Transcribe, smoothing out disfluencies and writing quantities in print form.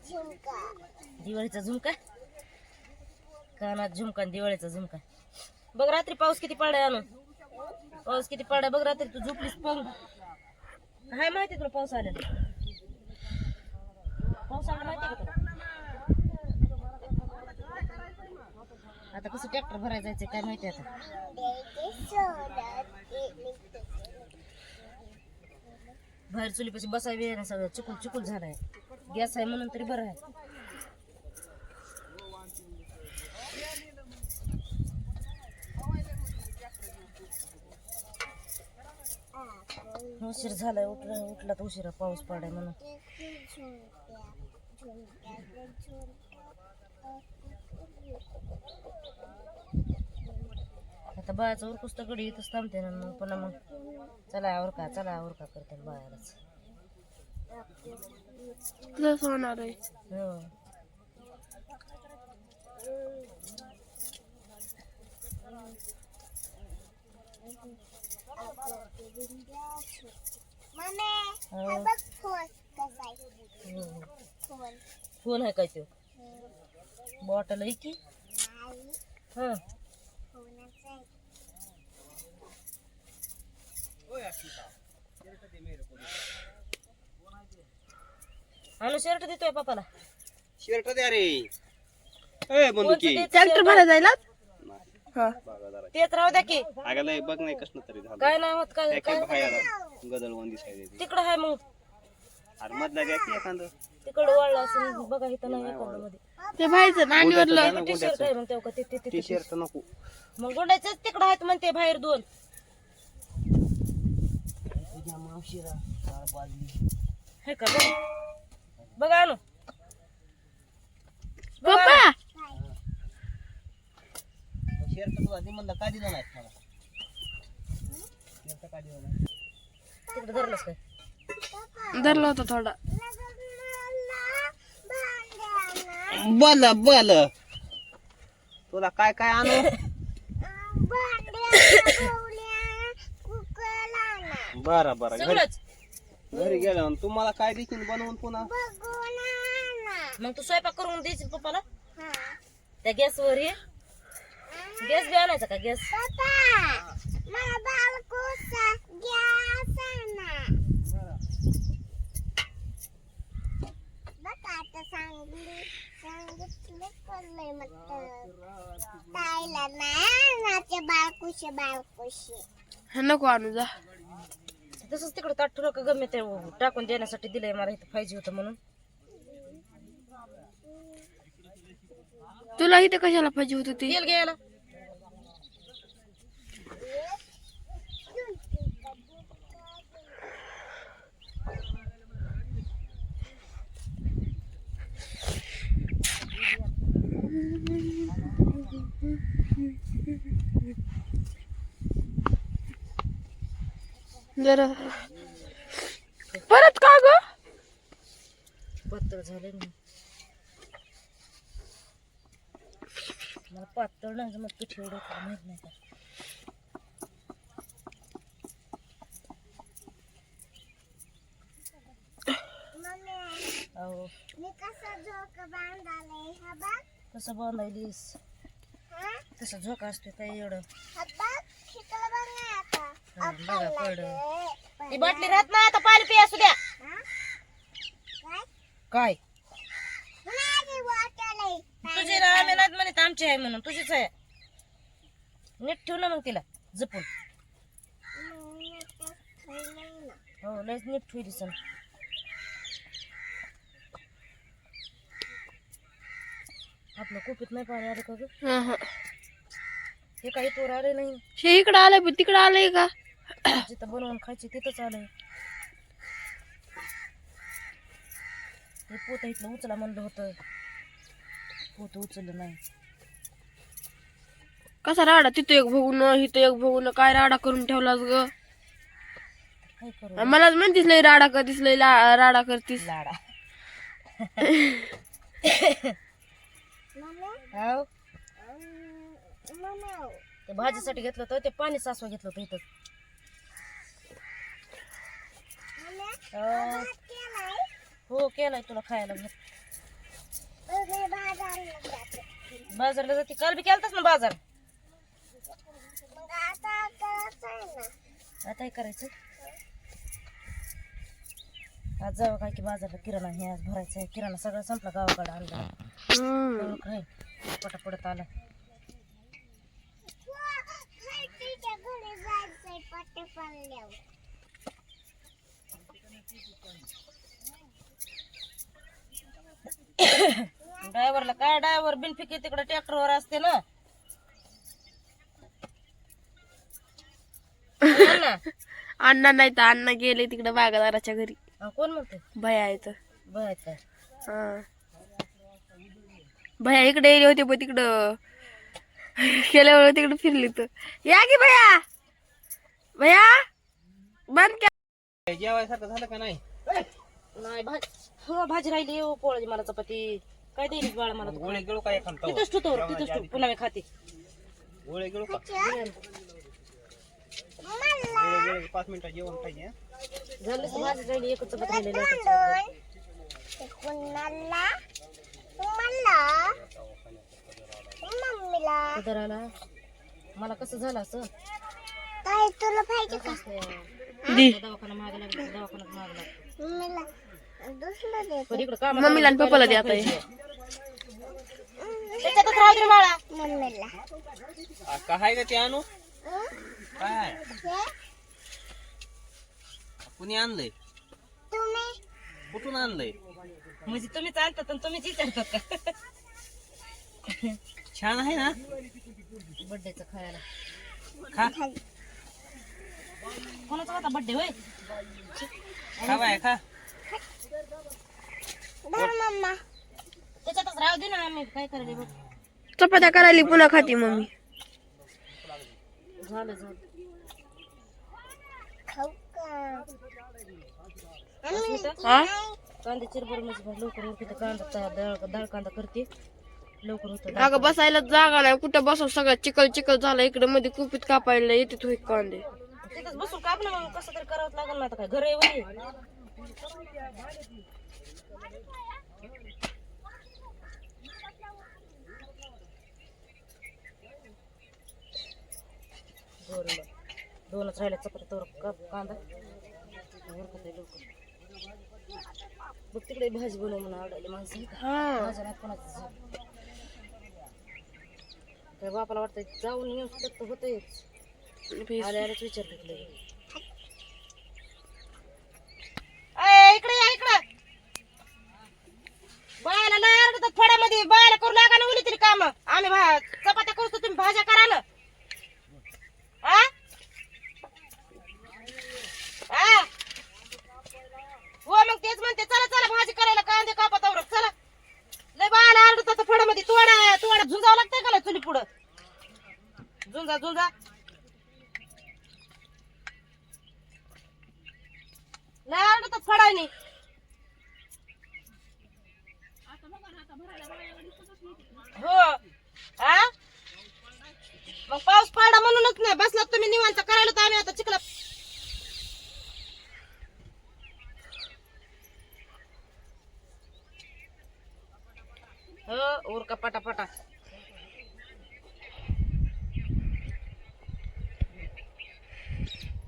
दिवाळीचा झुमका, कानात झुमका आणि दिवाळीचा झुमका. बघ रात्री पाऊस किती पडाय, आणून पाऊस किती पडाय बघ. रात्री तू झोपलीस पण हाय माहिती तुला पाऊस आलेला. पाऊस आला माहिती का तुला? आता कसं ट्रॅक्टर भरायला जायचं काय माहिती आता. बाहेर चुलीपाशी बसावी ना, सगळं चिकूल चिकूल झालाय. गॅस आहे म्हणून तरी बरं आहे. उशीर झालाय, उठला तर उशिरा पाऊस पडाय म्हणून. आता बाळाचं उरकुस तर गडी इथंच थांबते ना, मग पुन्हा मग चला आवरका करते बाळालाच. होणार आहे. हो फोन आहे काय तो? बॉटल आहे की? हा आणू शर्ट देतोय पप्पाला. शर्ट द्या रे. ए बंदुकी ट्रॅक्टर भरायला जायला. हा तेच राहू द्या की. अगं लय बघ नाही कसं तरी झालं. काय नाही होत काय काय बाहेर गदळवून दिसायला. तिकडं आहे मग. अरे मधला घ्या की एखादं. तिकडं वाळलं असं बघा, इथं नाही एखादं मध्ये. ते बाहेरचं नांदीवरलं टी शर्ट आहे मग तेव्हा ते टी शर्ट नको. मग गोंड्याच तिकडं आहेत म्हणते बाहेर दोन. हे का बघा आणू पप्पा. शर्ट तुला दे म्हणलं का दिला नाही मला. शर्ट का दिला नाही. तिकडे धरलंस काय? धरला होता थोडा. बोल तुला काय काय आणू. बरं सगळंच. घरी गेलो तुम्हाला काय देखील बनवून पुन्हा. मग तू स्वयंपाक करून द्यायची पप्पाला त्या गॅसवर. हे गॅस बी आणायचा का? गॅस नको आणू जा. तसंच तिकडे ताट नका गमे ते टाकून देण्यासाठी दिलंय मला, इथं पाहिजे होतं म्हणून. तुला इथे कशाला पाहिजे होतं ते? तेल घ्यायला. जरा परत का ग? पातळ झाले ना मला. पातळ नाही मग पिठी एवढं माहित नाही का. अहो कसं बांधायलीस? तसा झोका असतो काय एवढं. बघा पड ती बाटली राहत नाही. आता पाणी पिया असू द्या. काय तुझी ना आम्ही नाहीत म्हणत, आमची आहे म्हणून. तुझीच आहे. नीट ठेव ना मग तिला जपून. हो लयच नीट ठेव दिसन. आपलं कुपीत नाही पाणी आलं का ग? हे काही तोर आले नाही. हे इकडं आलंय पण तिकडं आलंय का? जिथं बनवून खायचे तिथंच आलंय. हे पोत इथलं उचला म्हणलं होतं, पोत उचललं नाही. कसा राडा तिथं एक बघून इथं एक बघून काय राडा करून ठेवलास ग? काय करू मला म्हणतीस लय राडा करतीस, लय राडा करतीस. लाडा. हाव ते भाजीसाठी घेतलं होतं, ते पाणी सासवा घेतलं होतं इथं. हो केलाय तुला खायला. बाजारला जाते काल बी केलतास ना बाजार आता काय करायचं आज जावं काय की बाजारला किराणा हे आज भरायचं किराणा सगळं संपला गावाकडे आणला काय पटापडत आला ड्रायव्हरला काय ड्रायव्हर बिनफिकी तिकडे ट्रॅक्टरवर असते ना हो ना. अण्णा नाही तर अण्णा गेले तिकडे बागादाराच्या घरी कोण म्हणते भया आहेत बघ काय हा भया इकडे येले होते पण तिकडं गेल्यावर तिकडे फिरली तर या की भया भया बंद क्या जेवायसारखं झालं का नाही नाही हो भाजी राहिली हो पोळी मला चपाती काय देईल बाळा मला तू गोळे गिळू काय खातो तिथंच तू तर तिथंच तू पुन्हा मी खाते गोळे गिळू का गोळे गिळू 5 मिनिटं जेवण पाहिजे हं? झालं की भाजी राहिली एकच चपाती राहिलेली आला मला कसं झालं असं काय तुला पाहिजे का दी दवाखाना मागे लागला दवाखान्यात मागे लागला मम्मीला दुसरं दे पण इकडं काम मम्मीला आणि पप्पाला द्या आता हे. त्याच्यातच राहू दे रे बाळा मम्मीला काय का ते आणू काय हे कुणी आणलंय तुम्ही कुठून आणलंय म्हणजे तुम्हीच आणतात आणि तुम्हीच विचारतात का छान आहे ना बर्थडेचं खायला खा कोणाचा होता बर्थडे होय खा बाय खा धर मम्मा त्याच्यातच राहू दे ना आम्ही काय करायला बघ चपात्या करायली पुन्हा खाती मम्मी झालं झालं खाऊ का अस्मिता, हा कांदे चिरभर म्हणजे लवकर होते कांदा डाळ कांदा करते लवकर होतं अगं बसायला जागा नाही कुठं बसव सगळं चिकल चिकल झालं इकडे मध्ये कुपीत कापायला येते थोडी कांदे तिथंच बसून काप ना मग कसं तरी करावं लागेल ना आता काय घर आहे वय दोनच राहिले चपाती तर कांदा लवकर बघ तिकडे भाजी बनव म्हणून आवडायला माणसं हा भाज्या नाही कोणाचं त्या बापाला वाटतं जाऊन येऊन तर होतंयच आले आलेच विचारलं इकडे या इकडं बायाला नाही अडकतात फळामध्ये बायाला करू लागा ना उली तरी काम आम्ही चपात्या करतो तुम्ही भाज्या करा ना आ? आ? हो मग तेच म्हणते चला चला भाजी करायला कांदे कापा तवर चला लय बायाला अडकतात फळामध्ये तोडा तोडा झुंजावं लागतंय का ना चुली पुढं झुंजा झुंजा लय अडकतात फळानी हो आ मग पाऊस पडला म्हणूनच नाही बसला तुम्ही निवांत करायला तर आम्ही आता चिखला हो उरका पटापटा